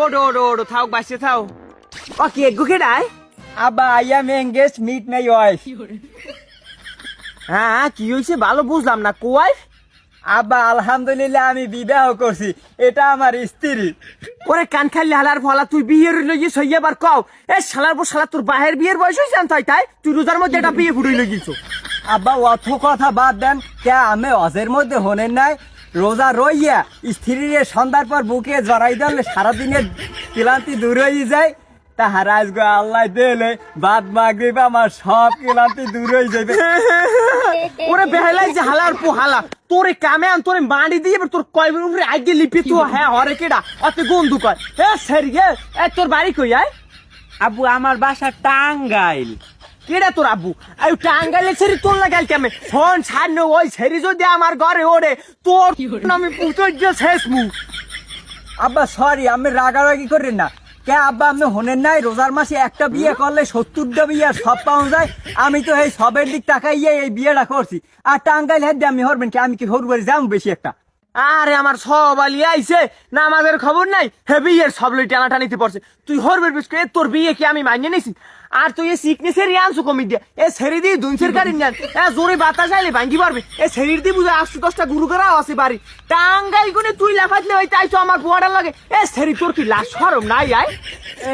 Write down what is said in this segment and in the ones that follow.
Odoo থাও বাসে থাও ও কেক গো কেডাই? আব্বা I am engaged meet my wife. হ্যাঁ কি হয়েছে ভালো বুঝলাম না, কোয়াইফ? আব্বা আলহামদুলিল্লাহ আমি বিবাহ করছি, এটা আমার স্ত্রী। ওরে কান খাইলে হালার ফলা, তুই বিয়ের লইয়ে সইয়াবার কও। এ শালার পর শালা তোর বাহের বিয়ের বয়স হয়েছে তাই তুই রোজার মধ্যে এটা বিয়ে ফুড়ই লইয়েছো। আব্বা অত কথা বাদ দেন, কে আমি অজের মধ্যে হনেন নাই? রোজা রইয়া স্ত্রীর সন্ধ্যার পর বুকে জড়াই দিলে সারাদিনের ক্লান্তি দূর হয়ে যায়। তাহার আজকে আল্লাহ দিলে বাদ মাগরিব আমার সব ক্লান্তি দূর হয়ে যাবে। ওরে বেহালাই যে হালার পো হালা, তোরে কামে আন তোরে মারি দিয়ে এবার তোর কয়বার উপরে আগে লিপি তো হ্যাঁ হরে কেডা অত গন্ধু কয়। এ সেরি গে এ তোর বাড়ি কই আয়? আব্বু আমার বাসা টাঙ্গাইল। কেডা তোর আব্বু? আই টাঙ্গাইলে ছেড়ি তোর লাগাইল কেমন হন ছাড় ওই ছেড়ি যদি আমার ঘরে ওড়ে তোর আমি পুতো শেষ মুখ। আব্বা সরি, আমি রাগারাগি করেন না। কে আব্বা আপনি হনেন নাই রোজার মাসে একটা বিয়ে করলে 70টা বিয়ে সব পাওয়া যায়? আমি তো এই সবের দিক টাকাইয়ে এই বিয়েটা করছি। আর টাঙ্গাইল হেড আমি হরবেন কি? আমি কি হরবারে যাম বেশি একটা? আরে আমার সব আলি আইছে না, আমাদের খবর নাই হে বিয়ের সব লই টানাটানিতে পড়ছে। তুই হরবের বিস্কুট তোর বিয়ে কি আমি মানিয়ে নিছি? আর তুই এই সিকনেসের আনছো কমি দিয়া এ ছেড়ে দিয়ে দুইশের গাড়ি নেন এ জোরে বাতাস আইলে ভাঙ্গি পারবে। এ ছেড়ির দিয়ে বুঝে 8-10টা গুরু করাও আছে বাড়ি টাঙ্গাইল কোনে তুই লাফাতলে ওই তাই তো আমার বুয়াটার লাগে। এ ছেড়ি তোর কি লাশ সরম নাই আয়?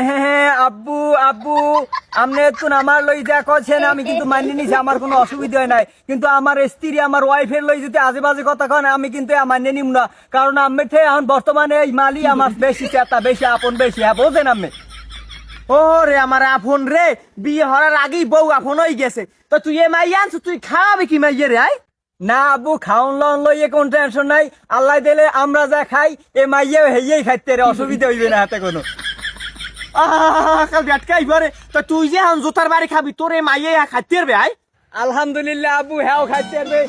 হ্যাঁ আব্বু আব্বু আপনি একটু আমার লই যা করছেন আমি কিন্তু মানিয়ে নিছি, আমার কোনো অসুবিধা নাই। কিন্তু আমার স্ত্রী আমার ওয়াইফের লই যদি আজে বাজে কথা কন আমি কিন্তু মানিয়ে নিব না। কারণ আমি এখন বর্তমানে এই মালি আমার বেশি চেতা বেশি আপন বেশি, হ্যাঁ বোঝেন আপনি? ও রে আমার আপন রে, বিয়ে হওয়ার আগেই বউ আপন হয়ে গেছে। তো তুই এ মাই আনছো, তুই খাওয়াবি কি মাইয়ে রে আয়? না আব্বু খাওন লন লইয়ে কোন টেনশন নাই, আল্লাহ দিলে আমরা যা খাই এ মাইয়ে হেয়েই খাইতে রে, অসুবিধা হইবে না হাতে কোনো। কাল ব্যাটকাই পারে তো তুই যে এখন জোতার বাড়ি খাবি তোর এ মাইয়ে খাইতে পারবে আয়? আলহামদুলিল্লাহ আব্বু হ্যাঁ খাইতে পারবে।